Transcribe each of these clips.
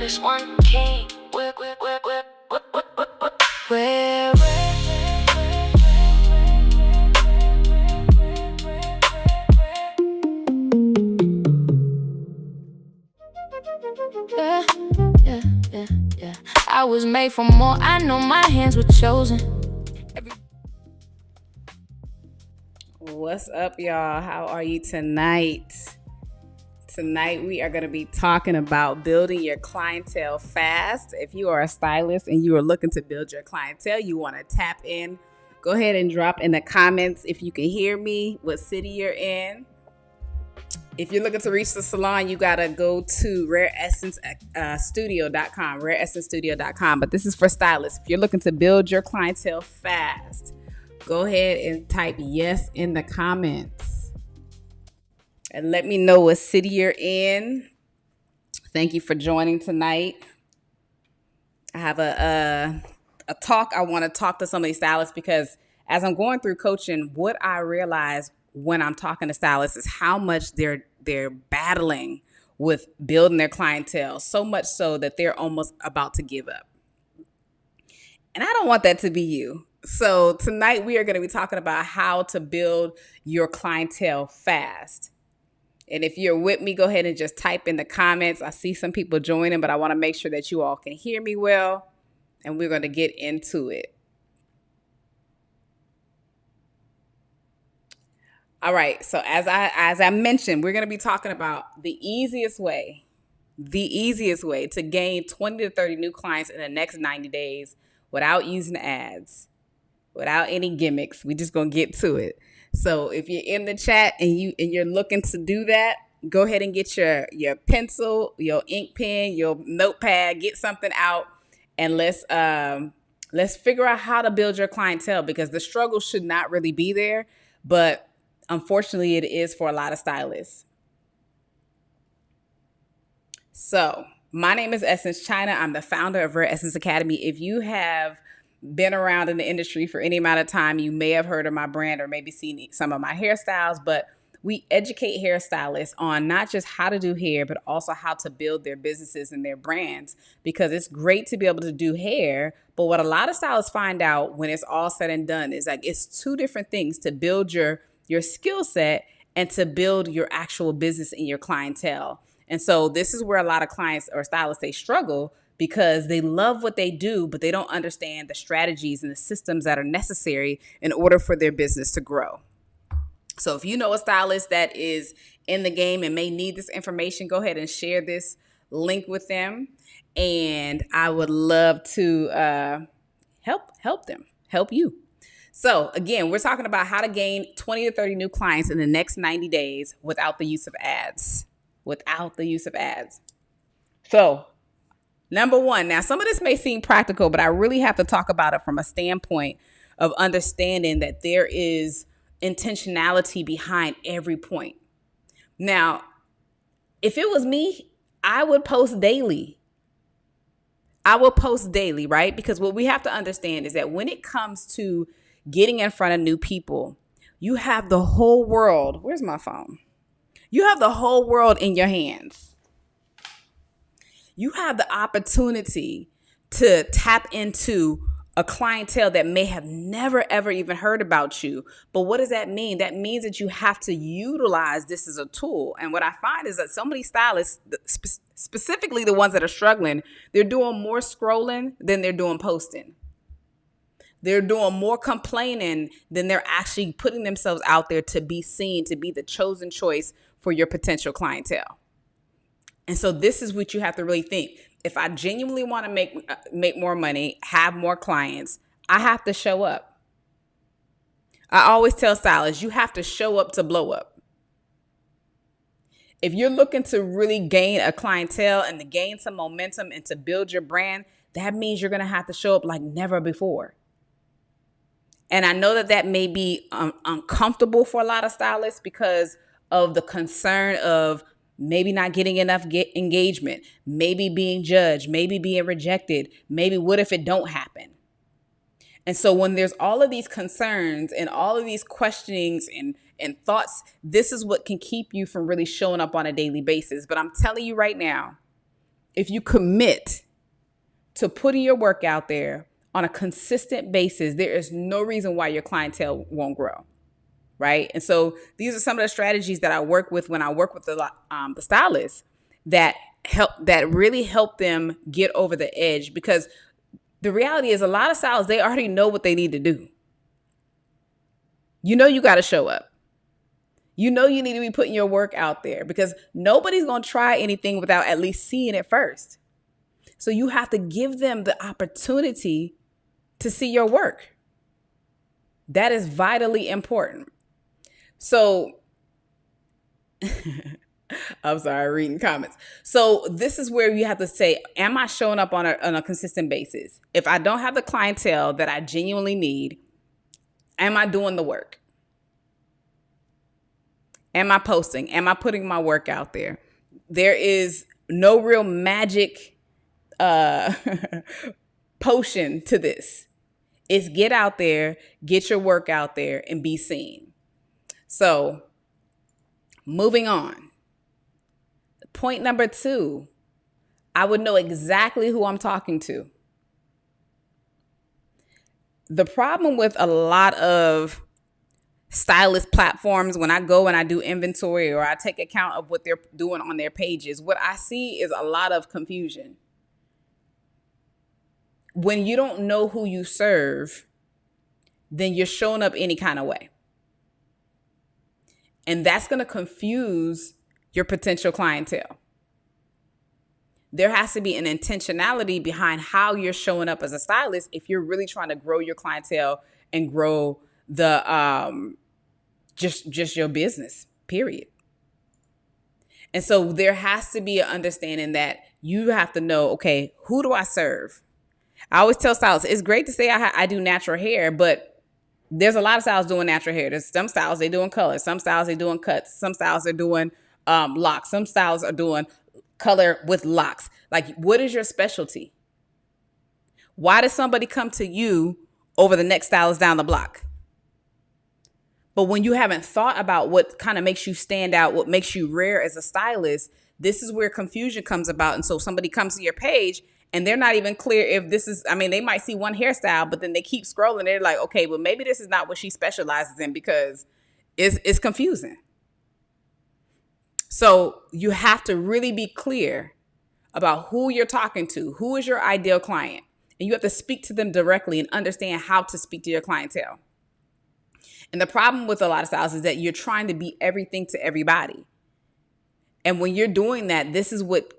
Stylist One King. Where yeah, yeah, yeah, yeah. I was made for more. I know my hands were chosen. What's up, y'all? How are you tonight? Tonight we are going to be talking about building your clientele fast. If you are a stylist and you are looking to build your clientele, you want to tap in, go ahead and drop in the comments if you can hear me, what city you're in. If you're looking to reach the salon, you got to go to rareessencestudio.com, rareessencestudio.com. But this is for stylists. If you're looking to build your clientele fast, go ahead and type yes in the comments. And let me know what city you're in. Thank you for joining tonight. I have a talk. I want to talk to some of these stylists because as I'm going through coaching, what I realize when I'm talking to stylists is how much they're battling with building their clientele, so much so that they're almost about to give up. And I don't want that to be you. So tonight we are going to be talking about how to build your clientele fast. And if you're with me, go ahead and just type in the comments. I see some people joining, but I want to make sure that you all can hear me well. And we're going to get into it. All right. So as I mentioned, we're going to be talking about the easiest way to gain 20 to 30 new clients in the next 90 days without using ads, without any gimmicks. We're just going to get to it. So if you're in the chat and you're looking to do that, go ahead and get your pencil, your ink pen, your notepad, get something out, and let's figure out how to build your clientele, because the struggle should not really be there, but unfortunately it is for a lot of stylists. So my name is Essence China. I'm the founder of Rare Essence Academy. If you have been around in the industry for any amount of time, you may have heard of my brand or maybe seen some of my hairstyles, but we educate hairstylists on not just how to do hair, but also how to build their businesses and their brands, because it's great to be able to do hair. But what a lot of stylists find out when it's all said and done is like it's two different things: to build your skill set and to build your actual business and your clientele. And so this is where a lot of clients or stylists, they struggle, because they love what they do, but they don't understand the strategies and the systems that are necessary in order for their business to grow. So if you know a stylist that is in the game and may need this information, go ahead and share this link with them. And I would love to help you. So again, we're talking about how to gain 20 to 30 new clients in the next 90 days without the use of ads. So number one, now some of this may seem practical, but I really have to talk about it from a standpoint of understanding that there is intentionality behind every point. Now, if it was me, I would post daily. Right? Because what we have to understand is that when it comes to getting in front of new people, you have the whole world. Where's my phone? You have the whole world in your hands. You have the opportunity to tap into a clientele that may have never, ever even heard about you. But what does that mean? That means that you have to utilize this as a tool. And what I find is that so many stylists, specifically the ones that are struggling, they're doing more scrolling than they're doing posting. They're doing more complaining than they're actually putting themselves out there to be seen, to be the chosen choice for your potential clientele. And so this is what you have to really think. If I genuinely want to make more money, have more clients, I have to show up. I always tell stylists, you have to show up to blow up. If you're looking to really gain a clientele and to gain some momentum and to build your brand, that means you're going to have to show up like never before. And I know that may be uncomfortable for a lot of stylists because of the concern of maybe not getting enough engagement, maybe being judged, maybe being rejected, maybe what if it don't happen? And so when there's all of these concerns and all of these questionings and thoughts, this is what can keep you from really showing up on a daily basis. But I'm telling you right now, if you commit to putting your work out there on a consistent basis, there is no reason why your clientele won't grow, right? And so these are some of the strategies that I work with when I work with the stylists that really help them get over the edge, because the reality is a lot of stylists, they already know what they need to do. You know you got to show up. You know you need to be putting your work out there, because nobody's going to try anything without at least seeing it first. So you have to give them the opportunity to see your work. That is vitally important. So I'm sorry, reading comments. So this is where you have to say, am I showing up on a consistent basis? If I don't have the clientele that I genuinely need, am I doing the work? Am I posting? Am I putting my work out there? There is no real magic potion to this. It's get out there, get your work out there, and be seen. So moving on. Point number 2, I would know exactly who I'm talking to. The problem with a lot of stylist platforms, when I go and I do inventory or I take account of what they're doing on their pages, what I see is a lot of confusion. When you don't know who you serve, then you're showing up any kind of way. And that's going to confuse your potential clientele. There has to be an intentionality behind how you're showing up as a stylist if you're really trying to grow your clientele and grow the just your business, period. And so there has to be an understanding that you have to know, okay, who do I serve? I always tell stylists, it's great to say I do natural hair, but there's a lot of stylists doing natural hair. There's some styles they doing color, some styles they doing cuts, some styles are doing locks, some styles are doing color with locks. Like, what is your specialty? Why does somebody come to you over the next stylist down the block? But when you haven't thought about what kind of makes you stand out, what makes you rare as a stylist, this is where confusion comes about. And so somebody comes to your page and they're not even clear if this is, they might see one hairstyle, but then they keep scrolling. They're like, okay, well, maybe this is not what she specializes in, because it's confusing. So you have to really be clear about who you're talking to, who is your ideal client, and you have to speak to them directly and understand how to speak to your clientele. And the problem with a lot of styles is that you're trying to be everything to everybody. And when you're doing that, this is what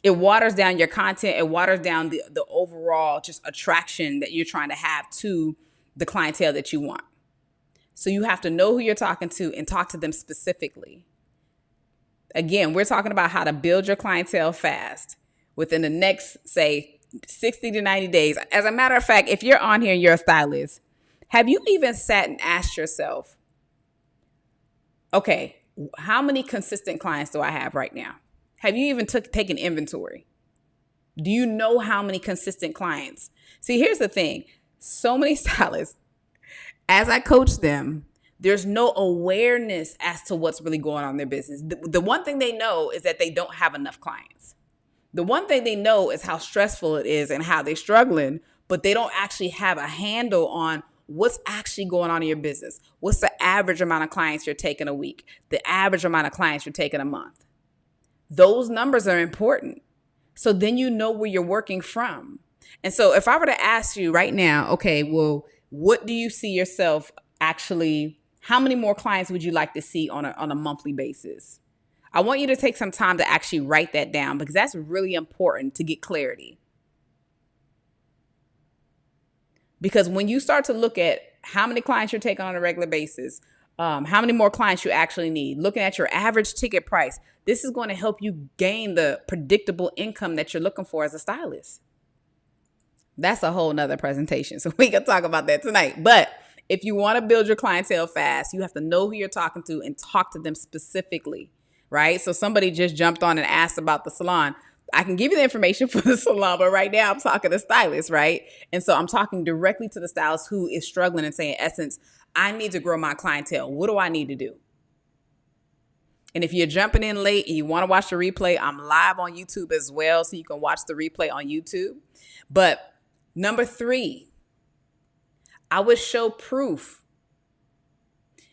it waters down your content. It waters down the overall just attraction that you're trying to have to the clientele that you want. So you have to know who you're talking to and talk to them specifically. Again, we're talking about how to build your clientele fast within the next, say, 60 to 90 days. As a matter of fact, if you're on here and you're a stylist, have you even sat and asked yourself, okay, how many consistent clients do I have right now? Have you even taken inventory? Do you know how many consistent clients? See, here's the thing. So many stylists, as I coach them, there's no awareness as to what's really going on in their business. The one thing they know is that they don't have enough clients. The one thing they know is how stressful it is and how they're struggling, but they don't actually have a handle on what's actually going on in your business. What's the average amount of clients you're taking a week? The average amount of clients you're taking a month? Those numbers are important. So then you know where you're working from. And so if I were to ask you right now, okay, well, what do you see yourself actually, how many more clients would you like to see on a monthly basis? I want you to take some time to actually write that down, because that's really important to get clarity. Because when you start to look at how many clients you're taking on a regular basis, how many more clients you actually need, looking at your average ticket price, this is going to help you gain the predictable income that you're looking for as a stylist. That's a whole nother presentation, so we can talk about that tonight. But if you want to build your clientele fast, you have to know who you're talking to and talk to them specifically, right? So somebody just jumped on and asked about the salon. I can give you the information for the salon, but right now I'm talking to stylists, right? And so I'm talking directly to the stylist who is struggling and saying, in essence, I need to grow my clientele. What do I need to do? And if you're jumping in late and you want to watch the replay, I'm live on YouTube as well, so you can watch the replay on YouTube. But number 3, I would show proof.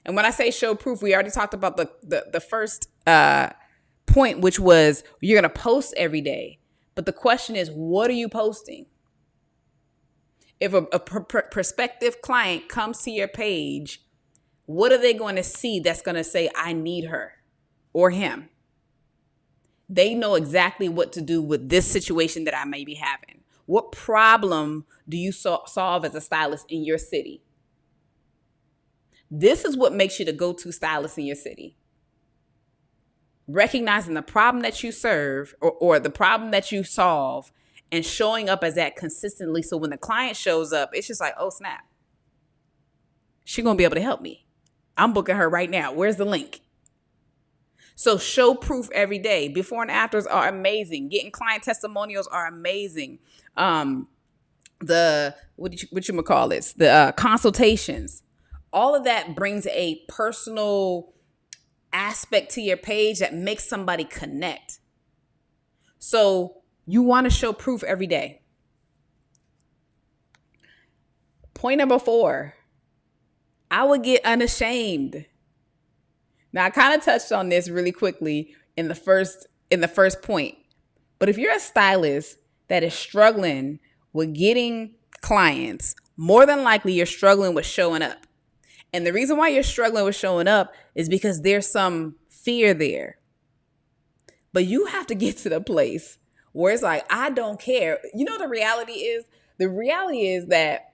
And when I say show proof, we already talked about the first point, which was you're going to post every day. But the question is, what are you posting? If a prospective client comes to your page, what are they going to see that's going to say, I need her or him? They know exactly what to do with this situation that I may be having. What problem do you solve as a stylist in your city? This is what makes you the go-to stylist in your city. Recognizing the problem that you serve or the problem that you solve and showing up as that consistently. So when the client shows up, it's just like, oh, snap. She's going to be able to help me. I'm booking her right now. Where's the link? So show proof every day. Before and afters are amazing. Getting client testimonials are amazing. The consultations. All of that brings a personal aspect to your page that makes somebody connect. So you want to show proof every day. Point number 4, I would get unashamed. Now, I kind of touched on this really quickly in the first point. But if you're a stylist that is struggling with getting clients, more than likely you're struggling with showing up. And the reason why you're struggling with showing up is because there's some fear there. But you have to get to the place where it's like, I don't care. You know, the reality is that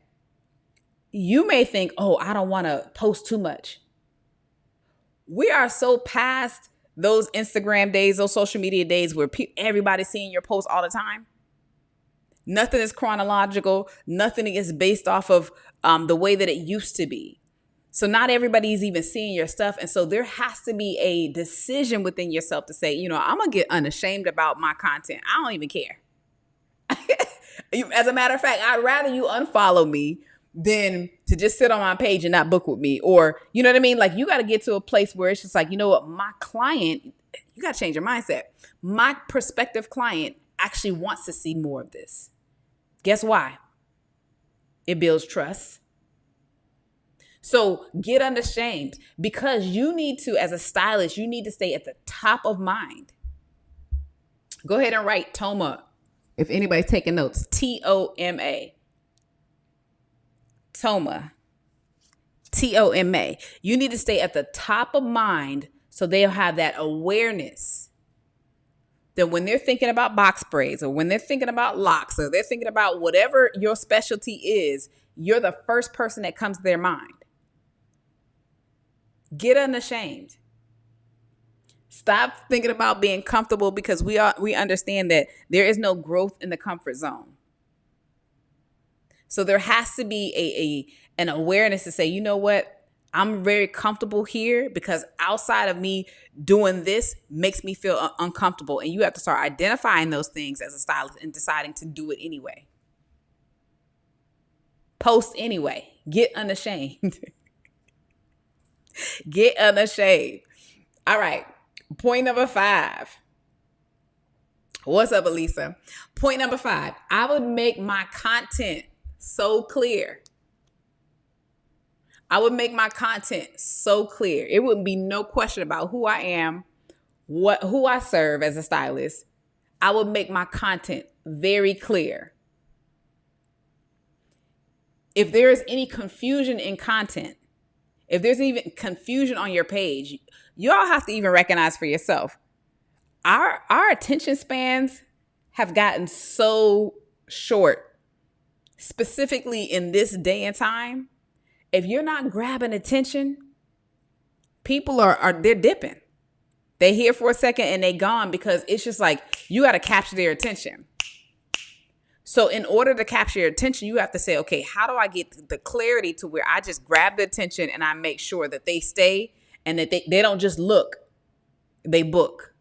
you may think, oh, I don't want to post too much. We are so past those Instagram days, those social media days where everybody's seeing your posts all the time. Nothing is chronological. Nothing is based off of the way that it used to be. So not everybody's even seeing your stuff. And so there has to be a decision within yourself to say, I'm going to get unashamed about my content. I don't even care. As a matter of fact, I'd rather you unfollow me than to just sit on my page and not book with me. Or, you know what I mean? Like, you got to get to a place where it's just like, you know what? My client, you got to change your mindset. My prospective client actually wants to see more of this. Guess why? It builds trust. So get unashamed, because you need to, as a stylist, you need to stay at the top of mind. Go ahead and write TOMA. If anybody's taking notes, TOMA. TOMA. TOMA. You need to stay at the top of mind so they'll have that awareness that when they're thinking about box braids, or when they're thinking about locks, or they're thinking about whatever your specialty is, you're the first person that comes to their mind. Get unashamed. Stop thinking about being comfortable, because we understand that there is no growth in the comfort zone. So there has to be an awareness to say, you know what? I'm very comfortable here because outside of me doing this makes me feel uncomfortable. And you have to start identifying those things as a stylist and deciding to do it anyway. Post anyway. Get unashamed. Get unashamed. All right. Point number 5. What's up, Elisa? Point number 5. I would make my content so clear. I would make my content so clear. It wouldn't be no question about who I am, who I serve as a stylist. I would make my content very clear. If there is any confusion in content, if there's even confusion on your page, you all have to even recognize for yourself. Our attention spans have gotten so short, specifically in this day and time. If you're not grabbing attention, people they're dipping. They're here for a second and they gone, because it's just like you got to capture their attention. So in order to capture your attention, you have to say, okay, how do I get the clarity to where I just grab the attention and I make sure that they stay and that they don't just look, they book.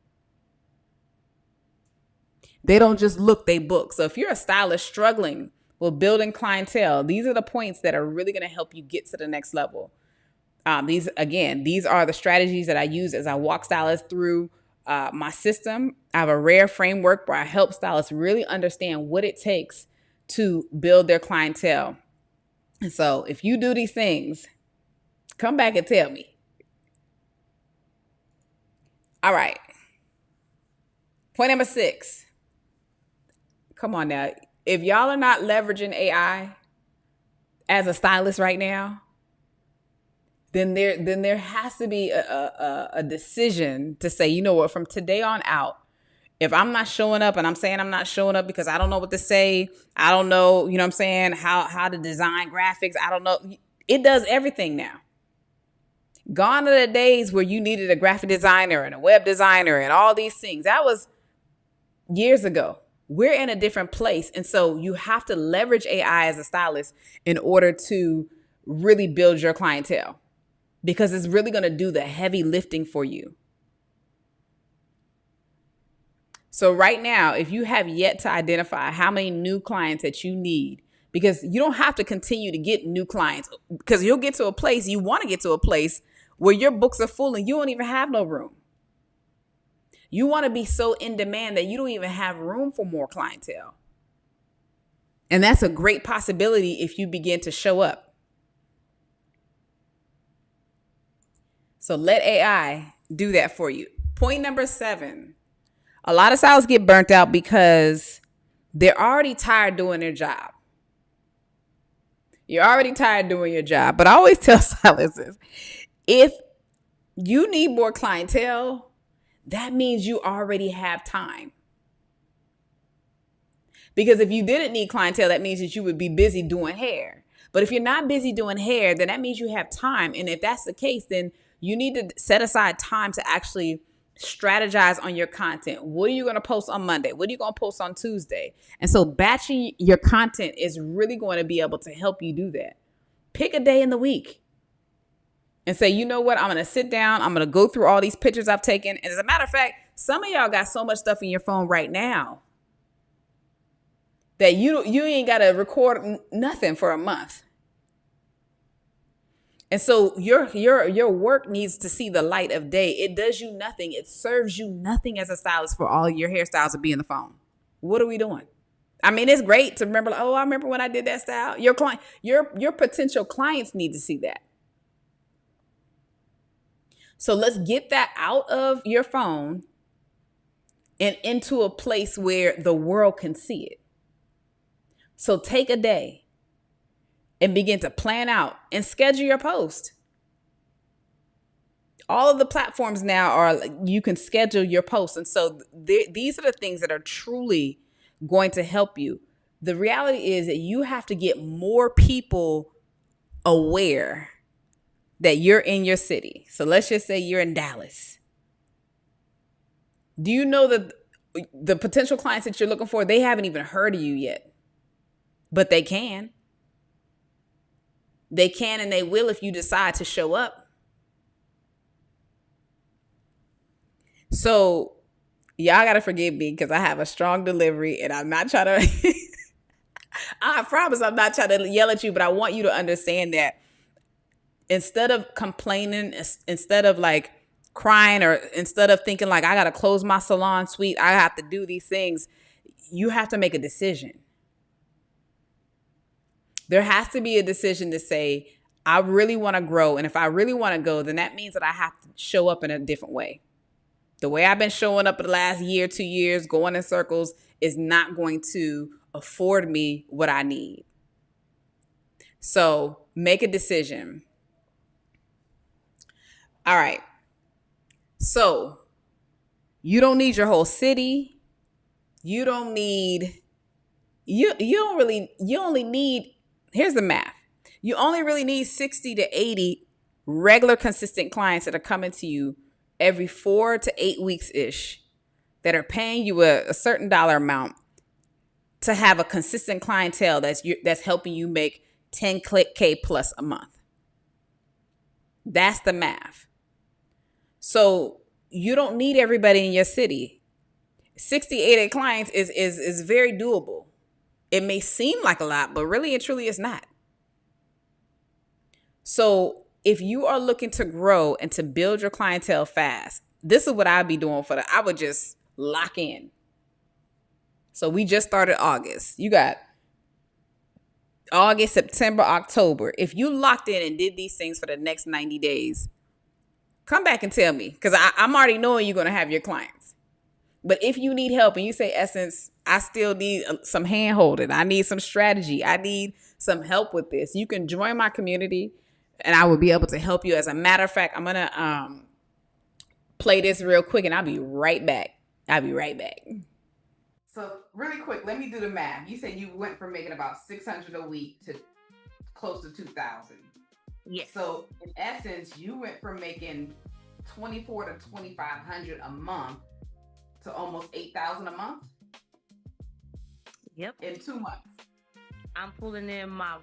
They don't just look, they book. So if you're a stylist struggling with building clientele, these are the points that are really going to help you get to the next level. These are the strategies that I use as I walk stylists through my system. I have a rare framework where I help stylists really understand what it takes to build their clientele. And so if you do these things, come back and tell me. All right. Point number 6. Come on now. If y'all are not leveraging AI as a stylist right now, then there has to be a decision to say, you know what, from today on out, if I'm not showing up, and I'm saying I'm not showing up because I don't know what to say, I don't know, you know what I'm saying, how to design graphics, I don't know. It does everything now. Gone are the days where you needed a graphic designer and a web designer and all these things. That was years ago. We're in a different place. And so you have to leverage AI as a stylist in order to really build your clientele, because it's really going to do the heavy lifting for you. So right now, if you have yet to identify how many new clients that you need, because you don't have to continue to get new clients, because you'll get to a place, you want to get to a place where your books are full and you don't even have no room. You want to be so in demand that you don't even have room for more clientele. And that's a great possibility if you begin to show up. So let AI do that for you. Point number 7. A lot of stylists get burnt out because they're already tired doing their job. You're already tired doing your job. But I always tell stylists this: if you need more clientele, that means you already have time. Because if you didn't need clientele, that means that you would be busy doing hair. But if you're not busy doing hair, then that means you have time. And if that's the case, then you need to set aside time to actually strategize on your content. What are you going to post on Monday? What are you going to post on Tuesday? And so batching your content is really going to be able to help you do that. Pick a day in the week and say, you know what? I'm going to sit down. I'm going to go through all these pictures I've taken. And as a matter of fact, some of y'all got so much stuff in your phone right now that you ain't got to record nothing for a month. And so your work needs to see the light of day. It does you nothing. It serves you nothing as a stylist for all your hairstyles to be in the phone. What are we doing? I mean, it's great to remember, like, oh, I remember when I did that style. Your client, your potential clients need to see that. So let's get that out of your phone and into a place where the world can see it. So take a day and begin to plan out and schedule your post. All of the platforms now are, you can schedule your posts. And so these are the things that are truly going to help you. The reality is that you have to get more people aware that you're in your city. So let's just say you're in Dallas. Do you know that the potential clients that you're looking for, they haven't even heard of you yet, but they can. They can and they will if you decide to show up. So y'all got to forgive me because I have a strong delivery and I'm not trying to, I promise I'm not trying to yell at you, but I want you to understand that instead of complaining, instead of like crying, or instead of thinking like I got to close my salon suite, I have to do these things, you have to make a decision. There has to be a decision to say, I really want to grow. And if I really want to go, then that means that I have to show up in a different way. The way I've been showing up the last year, 2 years, going in circles is not going to afford me what I need. So make a decision. All right. So you don't need your whole city. You don't need, you only need, here's the math. You only really need 60 to 80 regular consistent clients that are coming to you every 4 to 8 weeks-ish, that are paying you a certain dollar amount to have a consistent clientele that's helping you make 10K plus a month. That's the math. So you don't need everybody in your city. 60, 80 clients is very doable. It may seem like a lot, but really and truly it's not. So if you are looking to grow and to build your clientele fast, this is what I'd be doing I would just lock in. So we just started August. You got August, September, October. If you locked in and did these things for the next 90 days, come back and tell me, because I'm already knowing you're going to have your clients. But if you need help and you say, Essence, I still need some hand holding, I need some strategy, I need some help with this, you can join my community and I will be able to help you. As a matter of fact, I'm going to play this real quick and I'll be right back. So really quick, let me do the math. You said you went from making about 600 a week to close to 2,000. Yes. So in essence, you went from making 24 to 2,500 a month to almost 8,000 a month. Yep. In 2 months. I'm pulling in my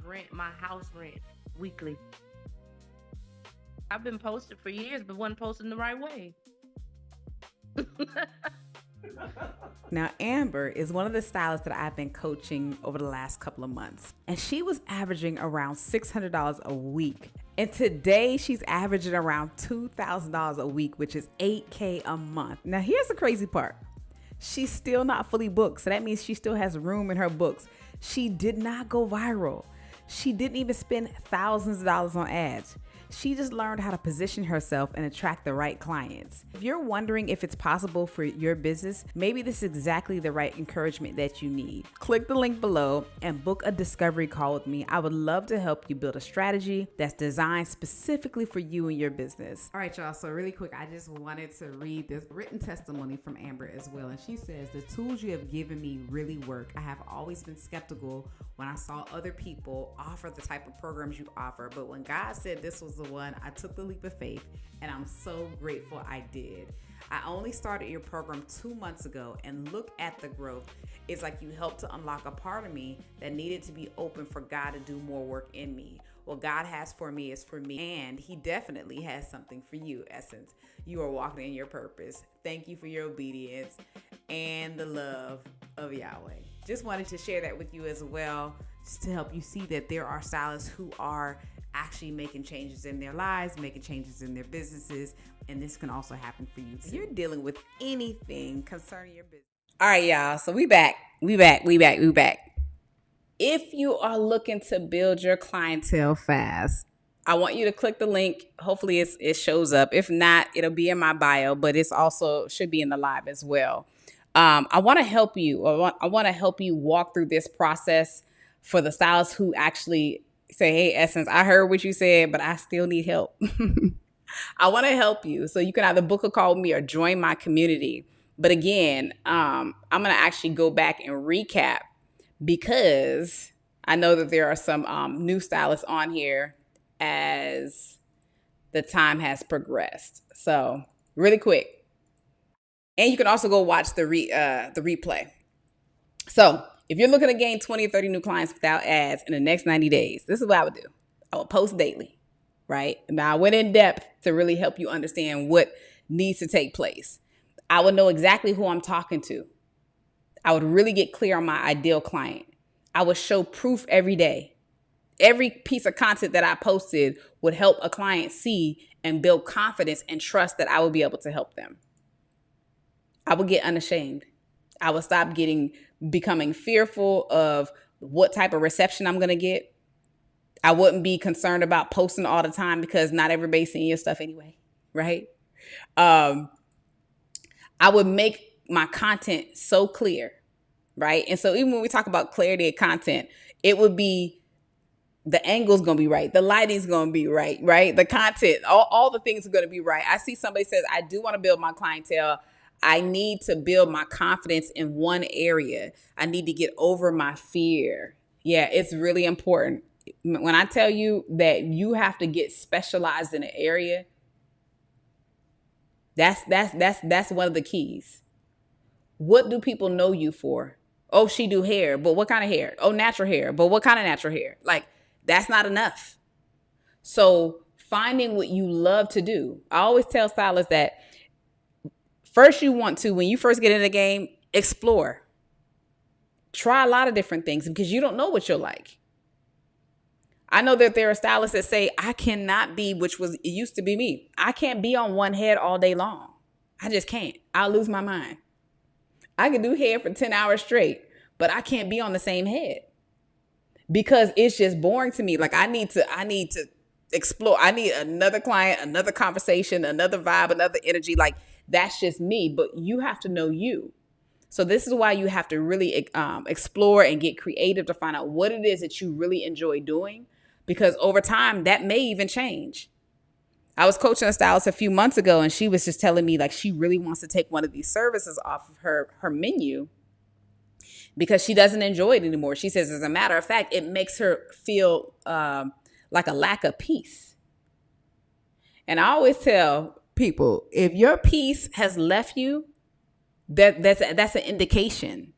house rent weekly. I've been posting for years, but wasn't posting the right way. Now, Amber is one of the stylists that I've been coaching over the last couple of months, and she was averaging around $600 a week. And today she's averaging around $2,000 a week, which is $8K a month. Now, here's the crazy part. She's still not fully booked. So that means she still has room in her books. She did not go viral. She didn't even spend thousands of dollars on ads. She just learned how to position herself and attract the right clients. If you're wondering if it's possible for your business, maybe this is exactly the right encouragement that you need. Click the link below and book a discovery call with me. I would love to help you build a strategy that's designed specifically for you and your business. All right, y'all. So really quick, I just wanted to read this written testimony from Amber as well. And she says, the tools you have given me really work. I have always been skeptical when I saw other people offer the type of programs you offer. But when God said this was the one, I took the leap of faith, and I'm so grateful I did. I only started your program 2 months ago, and look at the growth. It's like you helped to unlock a part of me that needed to be open for God to do more work in me. What God has for me is for me, and He definitely has something for you, Essence. You are walking in your purpose. Thank you for your obedience and the love of Yahweh. Just wanted to share that with you as well, just to help you see that there are stylists who are actually making changes in their lives, making changes in their businesses, and this can also happen for you too. If you're dealing with anything concerning your business. All right, y'all. So we back. If you are looking to build your clientele fast, I want you to click the link. Hopefully it shows up. If not, it'll be in my bio, but it's also should be in the live as well. I want to help you. I want to help you walk through this process for the stylists who actually say, hey, Essence, I heard what you said, but I still need help. I want to help you. So you can either book a call with me or join my community. But again, I'm going to actually go back and recap because I know that there are some new stylists on here as the time has progressed. So really quick. And you can also go watch the replay. So if you're looking to gain 20 or 30 new clients without ads in the next 90 days, this is what I would do. I would post daily, right? Now, I went in depth to really help you understand what needs to take place. I would know exactly who I'm talking to. I would really get clear on my ideal client. I would show proof every day. Every piece of content that I posted would help a client see and build confidence and trust that I would be able to help them. I would get unashamed. I would stop becoming fearful of what type of reception I'm going to get. I wouldn't be concerned about posting all the time because not everybody's seeing your stuff anyway, right? I would make my content so clear, right? And so even when we talk about clarity of content, it would be the angle's going to be right. The lighting's going to be right, right? The content, all the things are going to be right. I see somebody says, I do want to build my clientele. I need to build my confidence in one area. I need to get over my fear. Yeah, it's really important. When I tell you that you have to get specialized in an area, that's one of the keys. What do people know you for? Oh, she do hair, but what kind of hair? Oh, natural hair, but what kind of natural hair? Like, that's not enough. So finding what you love to do. I always tell stylists that first, you want to, when you first get in the game, explore. Try a lot of different things because you don't know what you'll like. I know that there are stylists that say, I cannot be, it used to be me. I can't be on one head all day long. I just can't. I'll lose my mind. I can do hair for 10 hours straight, but I can't be on the same head because it's just boring to me. Like I need to explore. I need another client, another conversation, another vibe, another energy. Like that's just me, but you have to know you. So this is why you have to really explore and get creative to find out what it is that you really enjoy doing, because over time that may even change. I was coaching a stylist a few months ago and she was just telling me like she really wants to take one of these services off of her menu because she doesn't enjoy it anymore. She says, as a matter of fact, it makes her feel like a lack of peace. And I always tell people, if your peace has left you, that's an indication,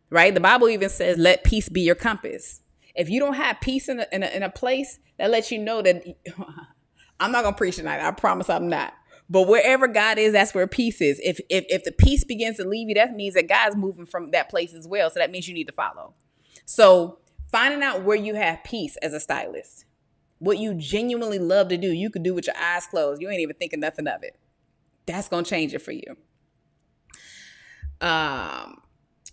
right? The Bible even says, let peace be your compass. If you don't have peace in a place, that lets you know that I'm not going to preach tonight. I promise I'm not. But wherever God is, that's where peace is. If the peace begins to leave you, that means that God's moving from that place as well. So that means you need to follow. So finding out where you have peace as a stylist, what you genuinely love to do, you could do with your eyes closed. You ain't even thinking nothing of it. That's going to change it for you.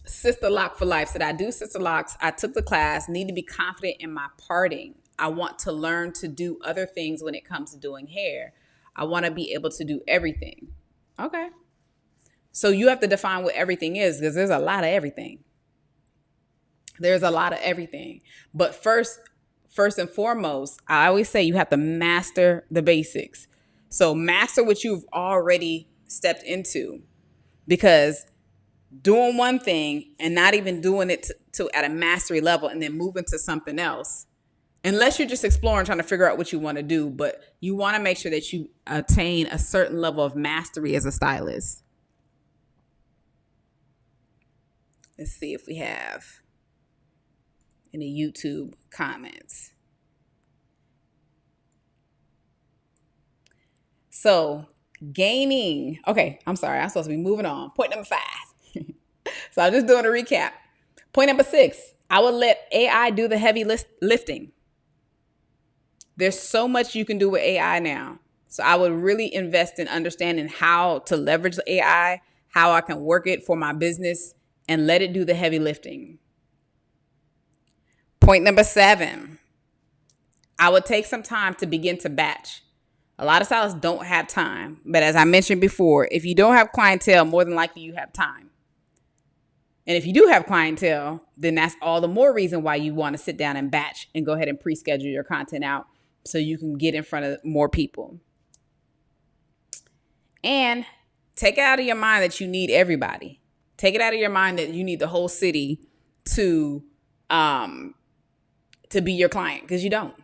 Sister Lock for Life said, I do Sister Locks. I took the class, need to be confident in my parting. I want to learn to do other things when it comes to doing hair. I want to be able to do everything. Okay. So you have to define what everything is, because there's a lot of everything. There's a lot of everything. But first and foremost, I always say you have to master the basics. So master what you've already stepped into, because doing one thing and not even doing it to at a mastery level and then moving to something else, unless you're just exploring, trying to figure out what you want to do, but you want to make sure that you attain a certain level of mastery as a stylist. Let's see if we have any YouTube comments. So gaining. Okay, I'm sorry. I'm supposed to be moving on. Point number 5. So I'm just doing a recap. Point number 6. I would let AI do the heavy lifting. There's so much you can do with AI now. So I would really invest in understanding how to leverage the AI, how I can work it for my business, and let it do the heavy lifting. Point number 7. I would take some time to begin to batch. A lot of stylists don't have time. But as I mentioned before, if you don't have clientele, more than likely you have time. And if you do have clientele, then that's all the more reason why you want to sit down and batch and go ahead and pre-schedule your content out so you can get in front of more people. And take it out of your mind that you need everybody. Take it out of your mind that you need the whole city to be your client, because you don't.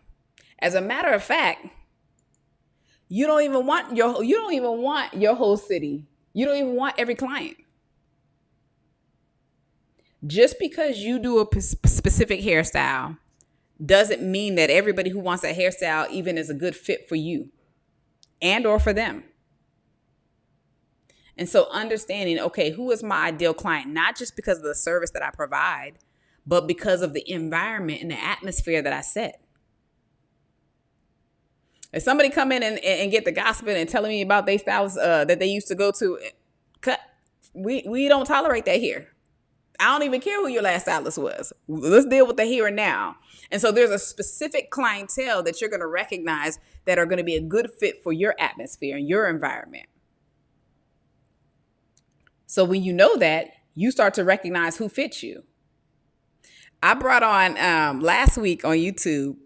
As a matter of fact, you don't even want your whole city. You don't even want every client. Just because you do a specific hairstyle doesn't mean that everybody who wants that hairstyle even is a good fit for you and or for them. And so understanding, okay, who is my ideal client? Not just because of the service that I provide, but because of the environment and the atmosphere that I set. If somebody come in and get the gossiping and telling me about their styles that they used to go to, we don't tolerate that here. I don't even care who your last stylist was. Let's deal with the here and now. And so there's a specific clientele that you're going to recognize that are going to be a good fit for your atmosphere and your environment. So when you know that, you start to recognize who fits you. I brought on last week on YouTube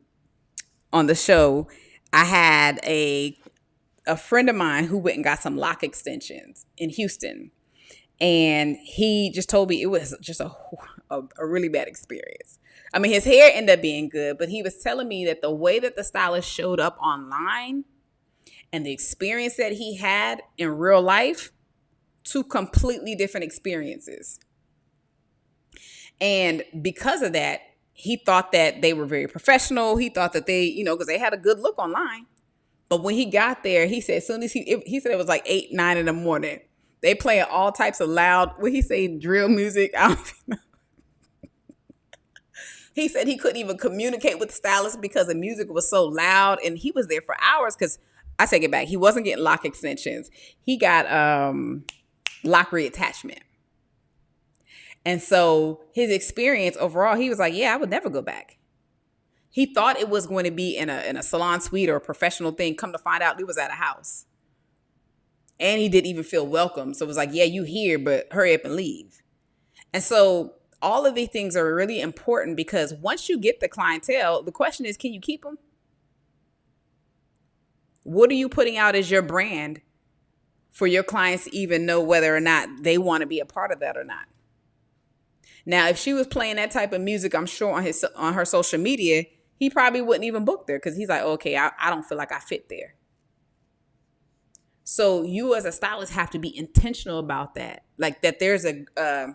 on the show, I had a friend of mine who went and got some lock extensions in Houston. And he just told me it was just a really bad experience. I mean, his hair ended up being good, but he was telling me that the way that the stylist showed up online and the experience that he had in real life, 2 completely different experiences. And because of that, he thought that they were very professional. He thought that they, because they had a good look online. But when he got there, he said, as soon as he said it was like 8, 9 in the morning. They playing all types of loud, what he say, drill music. I don't know. He said he couldn't even communicate with the stylist because the music was so loud, and he was there for hours because I take it back. He wasn't getting lock extensions. He got lock reattachment. And so his experience overall, he was like, yeah, I would never go back. He thought it was going to be in a salon suite or a professional thing. Come to find out, it was at a house. And he didn't even feel welcome. So it was like, yeah, you here, but hurry up and leave. And so all of these things are really important because once you get the clientele, the question is, can you keep them? What are you putting out as your brand for your clients to even know whether or not they want to be a part of that or not? Now, if she was playing that type of music, I'm sure on her social media, he probably wouldn't even book there because he's like, okay, I don't feel like I fit there. So you as a stylist have to be intentional about that. Like that there's a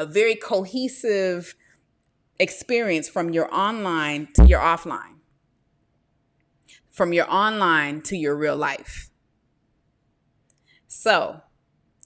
very cohesive experience from your online to your offline, from your online to your real life. So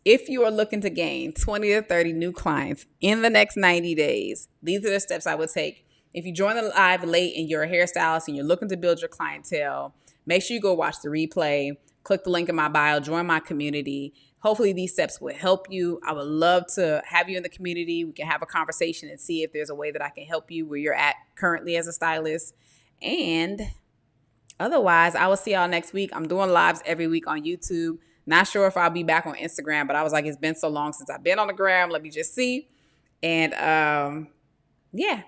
if you are looking to gain 20 to 30 new clients in the next 90 days, these are the steps I would take. If you join the live late and you're a hairstylist and you're looking to build your clientele, make sure you go watch the replay, click the link in my bio, join my community. Hopefully these steps will help you. I would love to have you in the community. We can have a conversation and see if there's a way that I can help you where you're at currently as a stylist. And otherwise, I will see y'all next week. I'm doing lives every week on YouTube. Not sure if I'll be back on Instagram, but I was like, it's been so long since I've been on the gram. Let me just see. And yeah,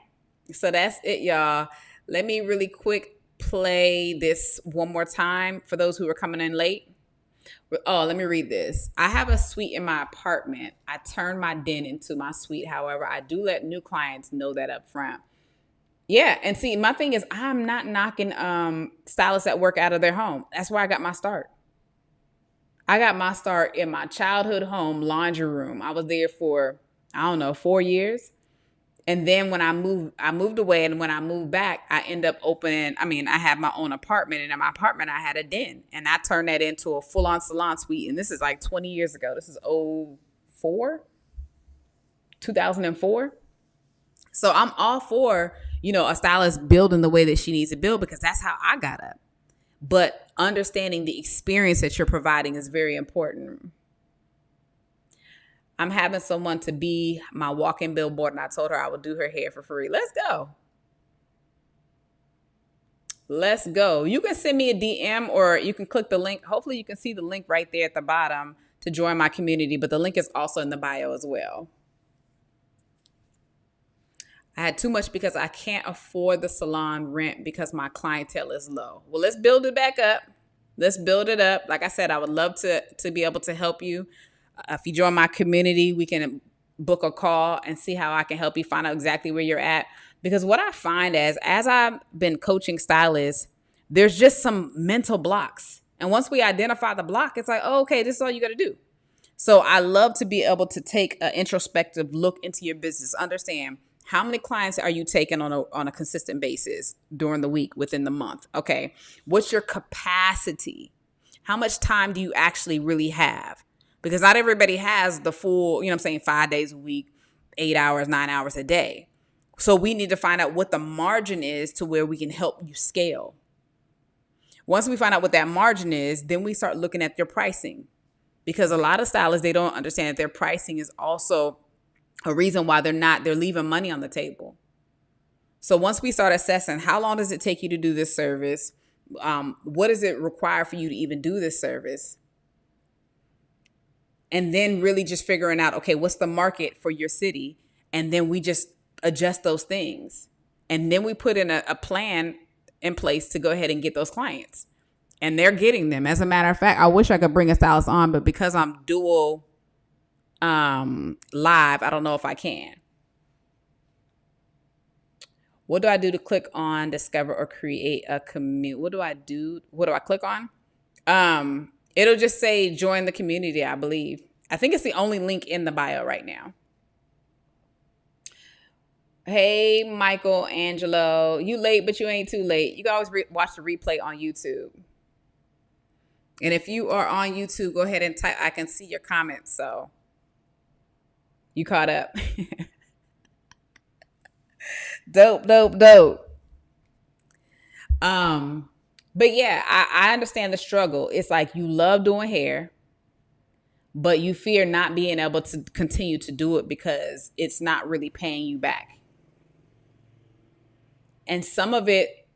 so that's it, y'all. Let me really quick play this one more time for those who are coming in late. Oh, let me read this. I have a suite in my apartment. I turn my den into my suite. However, I do let new clients know that up front. Yeah. And see, my thing is I'm not knocking stylists that work out of their home. That's where I got my start. I got my start in my childhood home laundry room. I was there for, 4 years. And then when I moved away. And when I moved back, I end up I had my own apartment. And in my apartment, I had a den. And I turned that into a full-on salon suite. And this is like 20 years ago. This is 2004. So I'm all for, a stylist building the way that she needs to build because that's how I got up. But understanding the experience that you're providing is very important. I'm having someone to be my walk-in billboard, and I told her I would do her hair for free. Let's go. Let's go. You can send me a DM or you can click the link. Hopefully you can see the link right there at the bottom to join my community, but the link is also in the bio as well. I had too much because I can't afford the salon rent because my clientele is low. Well, let's build it back up. Let's build it up. Like I said, I would love to be able to help you. If you join my community, we can book a call and see how I can help you find out exactly where you're at. Because what I find as I've been coaching stylists, there's just some mental blocks. And once we identify the block, it's like, oh, okay, this is all you got to do. So I love to be able to take an introspective look into your business, understand how many clients are you taking on a consistent basis during the week, within the month? Okay. What's your capacity? How much time do you actually really have? Because not everybody has the full, 5 days a week, 8 hours, 9 hours a day. So we need to find out what the margin is to where we can help you scale. Once we find out what that margin is, then we start looking at your pricing. Because a lot of stylists, they don't understand that their pricing is also a reason why they're leaving money on the table. So once we start assessing how long does it take you to do this service, what does it require for you to even do this service? And then really just figuring out, okay, what's the market for your city? And then we just adjust those things. And then we put in a plan in place to go ahead and get those clients. And they're getting them. As a matter of fact, I wish I could bring a stylist on, but because I'm dual live, I don't know if I can. What do I do to click on discover or create a community? What do I do? What do I click on? It'll just say join the community, I believe. I think it's the only link in the bio right now. Hey, Michael Angelo, you late, but you ain't too late. You can always watch the replay on YouTube. And if you are on YouTube, go ahead and type. I can see your comments, so you caught up. Dope. But yeah, I understand the struggle. It's like you love doing hair, but you fear not being able to continue to do it because it's not really paying you back. And some of it,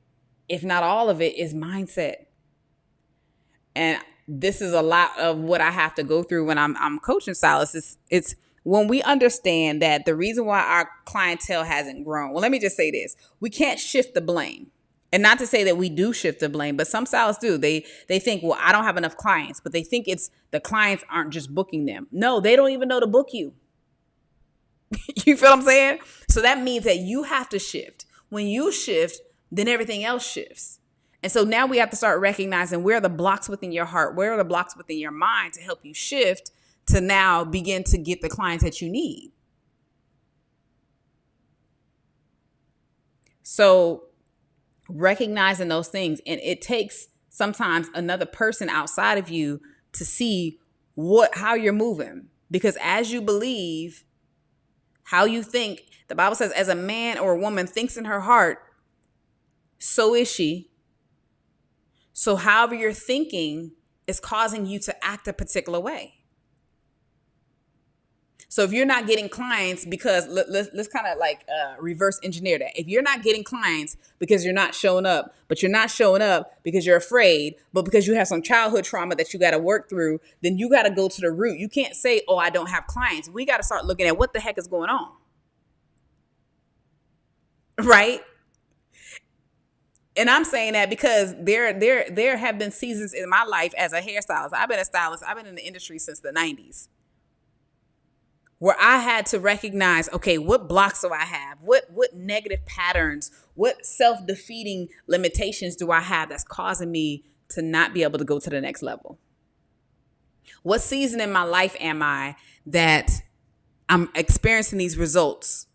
if not all of it, is mindset. And this is a lot of what I have to go through when I'm coaching stylists. It's when we understand that the reason why our clientele hasn't grown. Well, let me just say this. We can't shift the blame. And not to say that we do shift the blame, but some stylists do. They think, well, I don't have enough clients, but they think it's the clients aren't just booking them. No, they don't even know to book you. You feel what I'm saying? So that means that you have to shift. When you shift, then everything else shifts. And so now we have to start recognizing where are the blocks within your heart, where are the blocks within your mind to help you shift to now begin to get the clients that you need. So recognizing those things, and it takes sometimes another person outside of you to see how you're moving, because as you believe, how you think, the Bible says, as a man or a woman thinks in her heart, so is she. So however you're thinking is causing you to act a particular way. So if you're not getting clients because let's kind of like reverse engineer that. If you're not getting clients because you're not showing up, but you're not showing up because you're afraid, but because you have some childhood trauma that you got to work through, then you got to go to the root. You can't say, oh, I don't have clients. We got to start looking at what the heck is going on. Right? And I'm saying that because there have been seasons in my life as a hairstylist. I've been a stylist. I've been in the industry since the 90s. Where I had to recognize, okay, what blocks do I have? What negative patterns, what self-defeating limitations do I have that's causing me to not be able to go to the next level? What season in my life am I that I'm experiencing these results?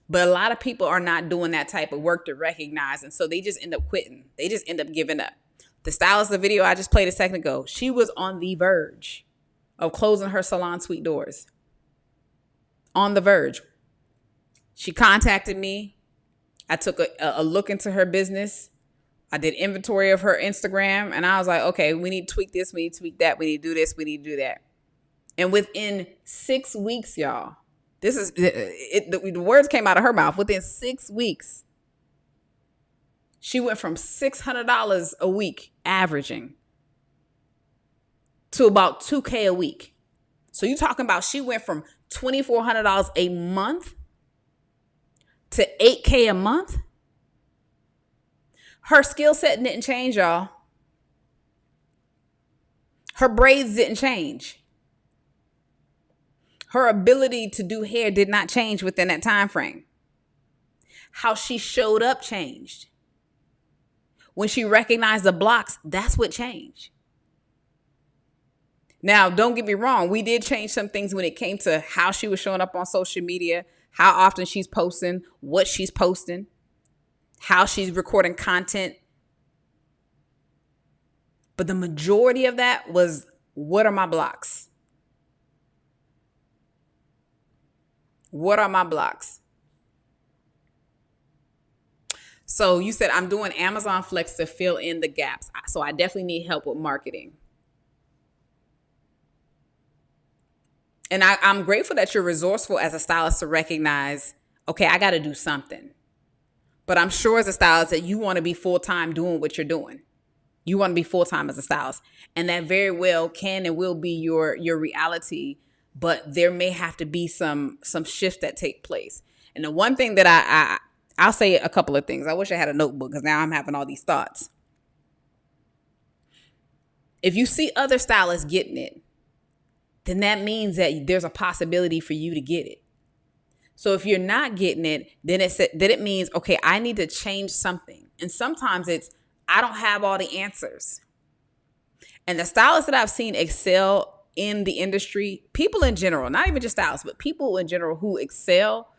But a lot of people are not doing that type of work to recognize, and so they just end up quitting. They just end up giving up. The stylist, the video I just played a second ago, she was on the verge of closing her salon suite doors. On the verge. She contacted me. I took a look into her business. I did inventory of her Instagram, and I was like, okay, we need to tweak this, we need to tweak that, we need to do this, we need to do that. And within 6 weeks, y'all, this is the words came out of her mouth. Within 6 weeks, she went from $600 a week averaging to about $2,000 a week. So you're talking about she went from $2,400 a month to $8,000 a month. Her skill set didn't change, y'all. Her braids didn't change. Her ability to do hair did not change within that time frame. How she showed up changed. When she recognized the blocks, that's what changed. Now, don't get me wrong. We did change some things when it came to how she was showing up on social media, how often she's posting, what she's posting, how she's recording content. But the majority of that was, what are my blocks? What are my blocks? So you said, I'm doing Amazon Flex to fill in the gaps. So I definitely need help with marketing. And I'm grateful that you're resourceful as a stylist to recognize, okay, I got to do something. But I'm sure as a stylist that you want to be full-time doing what you're doing. You want to be full-time as a stylist. And that very well can and will be your reality. But there may have to be some shifts that take place. And the one thing that I'll say a couple of things. I wish I had a notebook because now I'm having all these thoughts. If you see other stylists getting it, then that means that there's a possibility for you to get it. So if you're not getting it, then it means, okay, I need to change something. And sometimes it's, I don't have all the answers. And the stylists that I've seen excel in the industry, people in general, not even just stylists, but people in general who excel,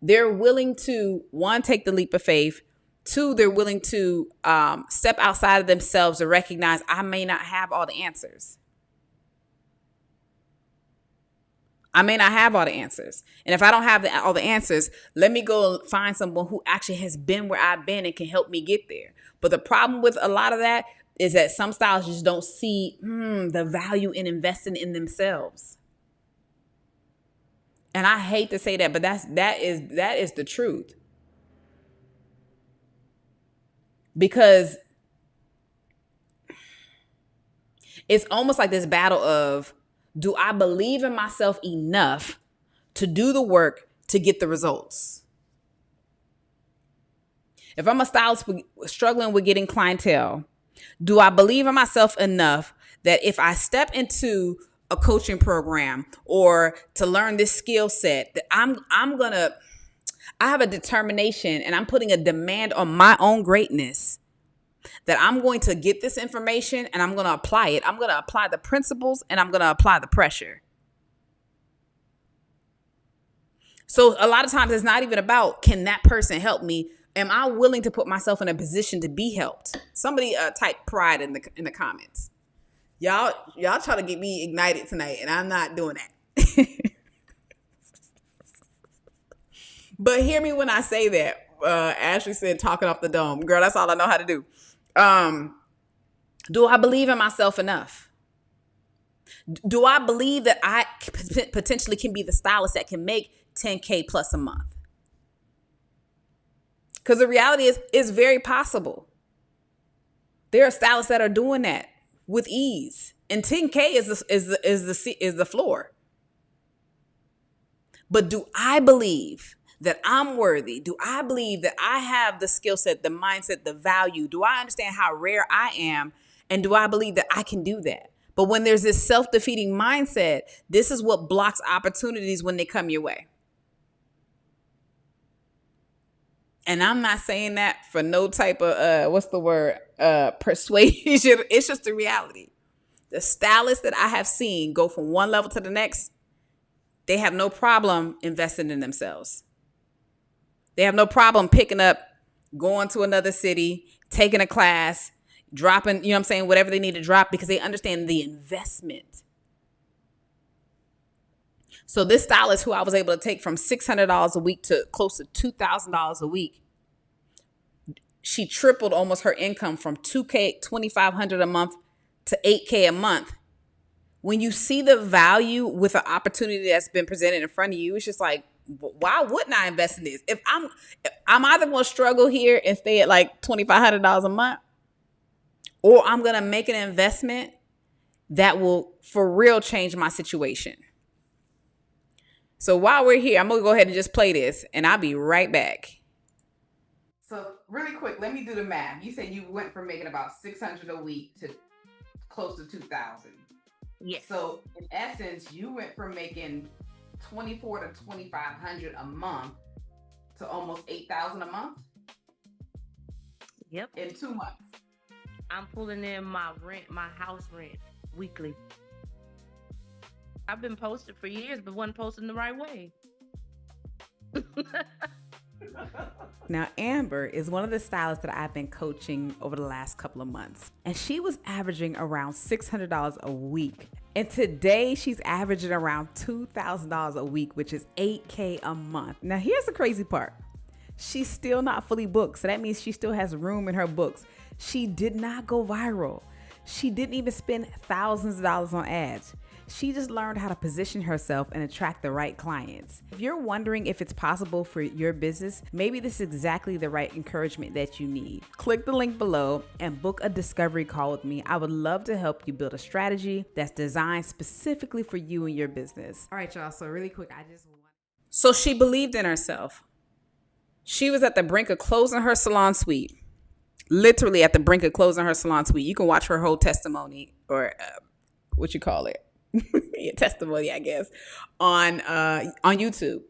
they're willing to, one, take the leap of faith. Two, they're willing to step outside of themselves and recognize I may not have all the answers. I may not have all the answers. And if I don't have all the answers, let me go find someone who actually has been where I've been and can help me get there. But the problem with a lot of that is that some stylists just don't see the value in investing in themselves. And I hate to say that, but that is the truth. Because it's almost like this battle of, do I believe in myself enough to do the work to get the results? If I'm a stylist struggling with getting clientele, do I believe in myself enough that if I step into a coaching program or to learn this skill set, that I have a determination and I'm putting a demand on my own greatness that I'm going to get this information and I'm going to apply it. I'm going to apply the principles and I'm going to apply the pressure. So a lot of times it's not even about, can that person help me? Am I willing to put myself in a position to be helped? Somebody type pride in the comments. Y'all try to get me ignited tonight and I'm not doing that. But hear me when I say that. Ashley said, talking off the dome. Girl, that's all I know how to do. Do I believe in myself enough? Do I believe that I potentially can be the stylist that can make $10K plus a month? Because the reality is, it's very possible. There are stylists that are doing that with ease, and 10K is the floor. But do I believe that I'm worthy? Do I believe that I have the skill set, the mindset, the value? Do I understand how rare I am? And do I believe that I can do that? But when there's this self-defeating mindset, this is what blocks opportunities when they come your way. And I'm not saying that for no type of, persuasion. It's just the reality. The stylists that I have seen go from one level to the next, they have no problem investing in themselves. They have no problem picking up, going to another city, taking a class, dropping, whatever they need to drop, because they understand the investment. So this stylist who I was able to take from $600 a week to close to $2,000 a week, she tripled almost her income from $2K, $2,500 a month to $8K a month. When you see the value with an opportunity that's been presented in front of you, it's just like, why wouldn't I invest in this? If I'm either going to struggle here and stay at like $2,500 a month, or I'm going to make an investment that will for real change my situation. So while we're here, I'm going to go ahead and just play this and I'll be right back. So really quick, let me do the math. You said you went from making about $600 a week to close to $2,000. Yes. So in essence, you went from making $2,400 to $2,500 a month to almost $8,000 a month. Yep. In 2 months. I'm pulling in my house rent weekly. I've been posted for years, but wasn't posting the right way. Now, Amber is one of the stylists that I've been coaching over the last couple of months. And she was averaging around $600 a week. And today she's averaging around $2,000 a week, which is $8K a month. Now, here's the crazy part. She's still not fully booked. So that means she still has room in her books. She did not go viral. She didn't even spend thousands of dollars on ads. She just learned how to position herself and attract the right clients. If you're wondering if it's possible for your business, maybe this is exactly the right encouragement that you need. Click the link below and book a discovery call with me. I would love to help you build a strategy that's designed specifically for you and your business. All right, y'all. So really quick, So she believed in herself. She was at the brink of closing her salon suite. Literally at the brink of closing her salon suite. You can watch her whole testimony, or what you call it. Testimony, I guess, on YouTube.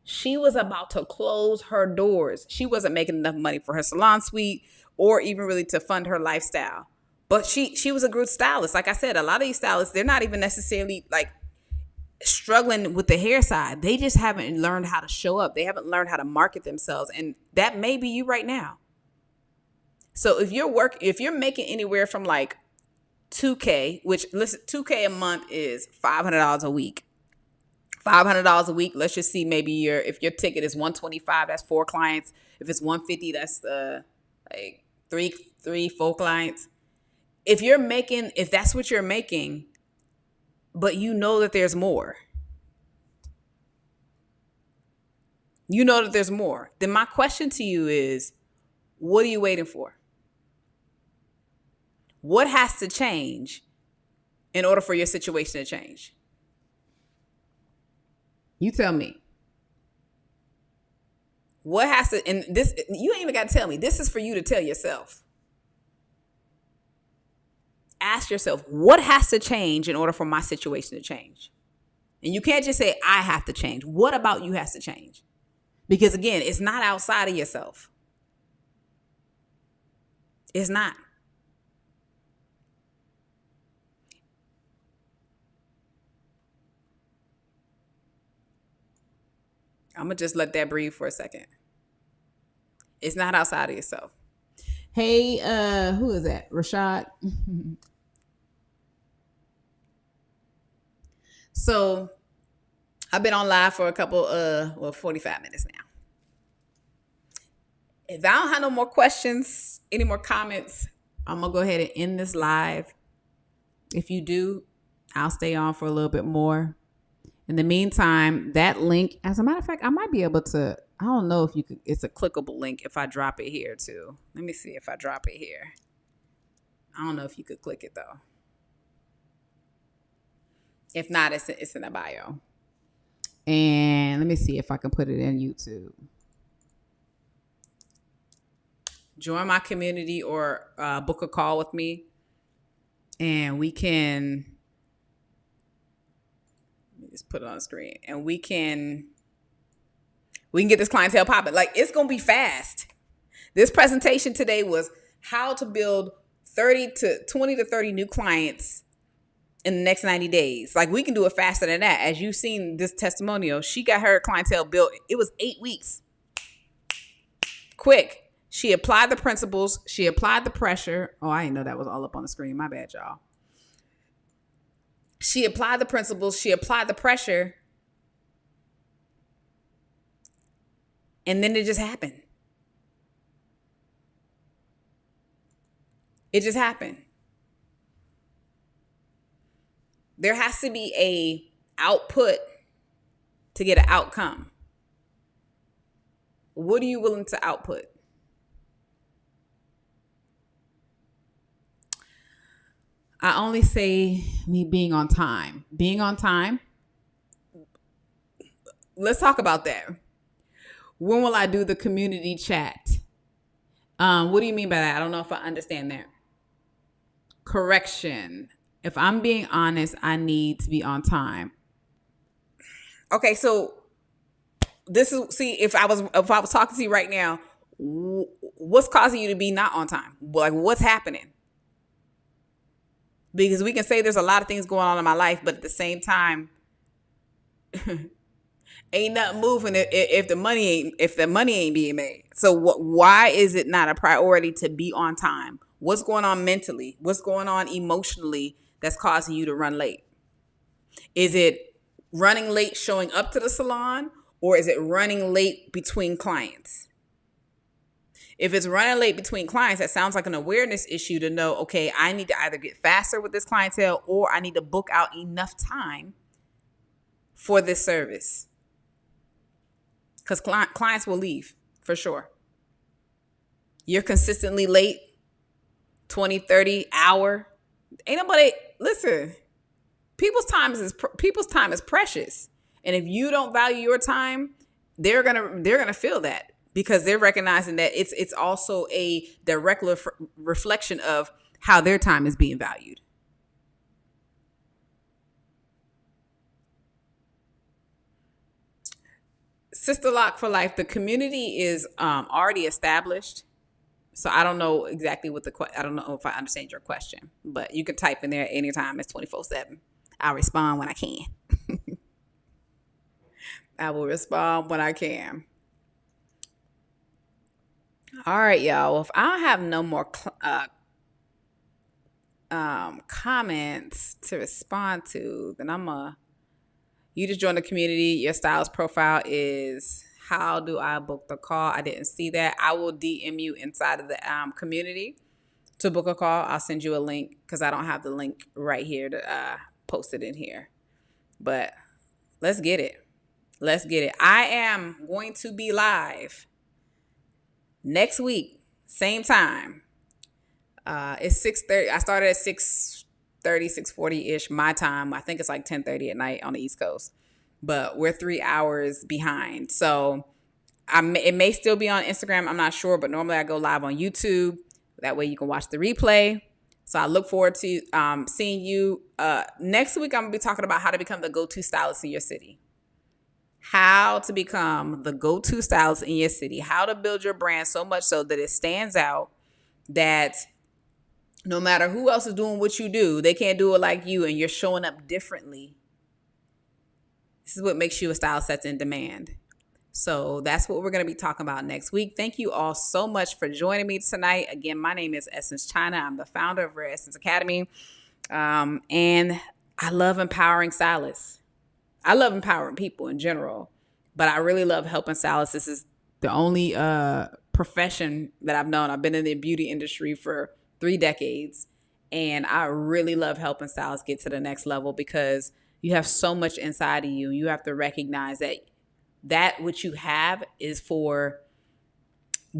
She was about to close her doors. She wasn't making enough money for her salon suite or even really to fund her lifestyle. But she was a good stylist. Like I said, a lot of these stylists, they're not even necessarily like struggling with the hair side. They just haven't learned how to show up. They haven't learned how to market themselves. And that may be you right now. So if you're making anywhere from like $2K, which listen, $2K a month is $500 a week. $500 a week. Let's just see, maybe if your ticket is 125, that's 4 clients. If it's 150, that's like three, 4 clients. If that's what you're making, but you know that there's more. Then my question to you is, what are you waiting for? What has to change in order for your situation to change? You tell me. What has to, and this, you ain't even got to tell me. This is for you to tell yourself. Ask yourself, what has to change in order for my situation to change? And you can't just say, I have to change. What about you has to change? Because again, it's not outside of yourself. It's not. I'm going to just let that breathe for a second. It's not outside of yourself. Hey, who is that? Rashad? So I've been on live for a couple, 45 minutes now. If I don't have no more questions, any more comments, I'm going to go ahead and end this live. If you do, I'll stay on for a little bit more. In the meantime, that link, as a matter of fact, I might be able to, I don't know if you could, it's a clickable link if I drop it here too. Let me see if I drop it here. I don't know if you could click it though. If not, it's in the bio. And let me see if I can put it in YouTube. Join my community or book a call with me. And we can, let me just put it on the screen. And we can get this clientele popping. Like, it's going to be fast. This presentation today was how to build 20 to 30 new clients in the next 90 days. Like, we can do it faster than that. As you've seen this testimonial, she got her clientele built. It was 8 weeks. Quick. She applied the principles. She applied the pressure. Oh, I didn't know that was all up on the screen. My bad, y'all. She applied the principles. She applied the pressure. And then it just happened. It just happened. There has to be a output to get an outcome. What are you willing to output? I only say me being on time. Being on time. Let's talk about that. When will I do the community chat? What do you mean by that? I don't know if I understand that. Correction. If I'm being honest, I need to be on time. Okay, so this is, see, if I was talking to you right now, what's causing you to be not on time? Like, what's happening? Because we can say there's a lot of things going on in my life, but at the same time, ain't nothing moving if the money ain't being made. So why is it not a priority to be on time? What's going on mentally? What's going on emotionally that's causing you to run late? Is it running late showing up to the salon, or is it running late between clients? If it's running late between clients, that sounds like an awareness issue to know, okay, I need to either get faster with this clientele or I need to book out enough time for this service. Because clients will leave, for sure. You're consistently late, 20, 30 hour. Ain't nobody, listen, people's time is precious. And if you don't value your time, they're gonna feel that. Because they're recognizing that it's also a direct reflection of how their time is being valued. Sister Lock for Life, the community is already established. So I don't know exactly I don't know if I understand your question, but you can type in there anytime. It's 24/7. I'll respond when I can. I will respond when I can. All right, y'all. Well, if I don't have no more comments to respond to, then I'm You just joined the community. Your stylist profile is how do I book the call? I didn't see that. I will DM you inside of the community to book a call. I'll send you a link because I don't have the link right here to post it in here. But let's get it. Let's get it. I am going to be live next week, same time. It's 6:30. I started at 6:30, 6:40-ish my time. I think it's like 10:30 at night on the East Coast. But we're 3 hours behind. So it may still be on Instagram. I'm not sure. But normally I go live on YouTube. That way you can watch the replay. So I look forward to seeing you. Next week, I'm going to be talking about how to become the go-to stylist in your city. How to become the go-to stylist in your city. How to build your brand so much so that it stands out, that no matter who else is doing what you do, they can't do it like you, and you're showing up differently. This is what makes you a stylist that's in demand. So that's what we're going to be talking about next week. Thank you all so much for joining me tonight. Again, my name is Essence China. I'm the founder of Rare Essence Academy. And I love empowering stylists. I love empowering people in general, but I really love helping stylists. This is the only profession that I've known. I've been in the beauty industry for 3 decades, and I really love helping stylists get to the next level because you have so much inside of you. You have to recognize that which you have is for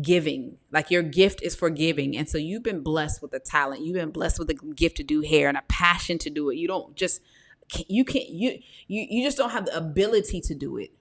giving. Like your gift is for giving. And so you've been blessed with a talent. You've been blessed with a gift to do hair and a passion to do it. You don't just, you just don't have the ability to do it.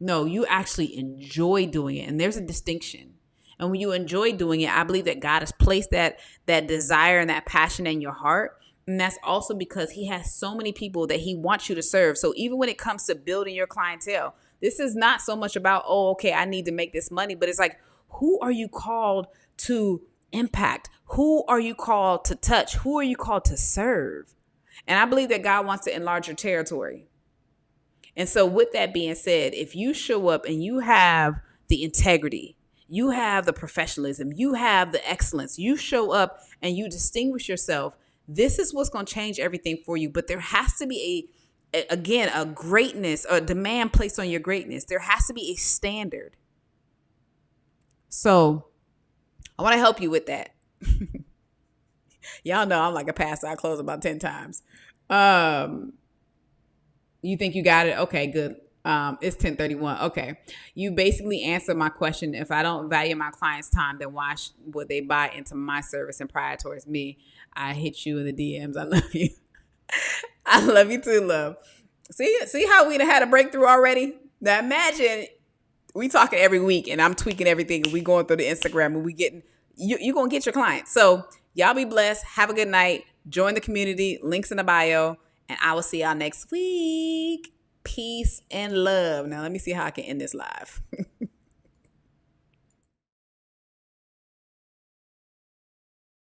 No, you actually enjoy doing it. And there's a distinction. And when you enjoy doing it, I believe that God has placed that desire and that passion in your heart. And that's also because he has so many people that he wants you to serve. So even when it comes to building your clientele, this is not so much about, oh, okay, I need to make this money, but it's like, who are you called to impact? Who are you called to touch? Who are you called to serve? And I believe that God wants to enlarge your territory. And so with that being said, if you show up and you have the integrity, you have the professionalism, you have the excellence, you show up and you distinguish yourself, this is what's going to change everything for you. But there has to be a greatness, a demand placed on your greatness. There has to be a standard. So I want to help you with that. Y'all know I'm like a pastor. I close about 10 times. You think you got it? Okay, good. It's 10:31. Okay. You basically answered my question. If I don't value my client's time, then why would they buy into my service and prior towards me? I hit you in the DMs. I love you. I love you too, love. See how we had a breakthrough already? Now imagine we talking every week and I'm tweaking everything and we going through the Instagram and we getting, you're going to get your clients. So y'all be blessed. Have a good night. Join the community. Links in the bio. And I will see y'all next week. Peace and love. Now let me see how I can end this live.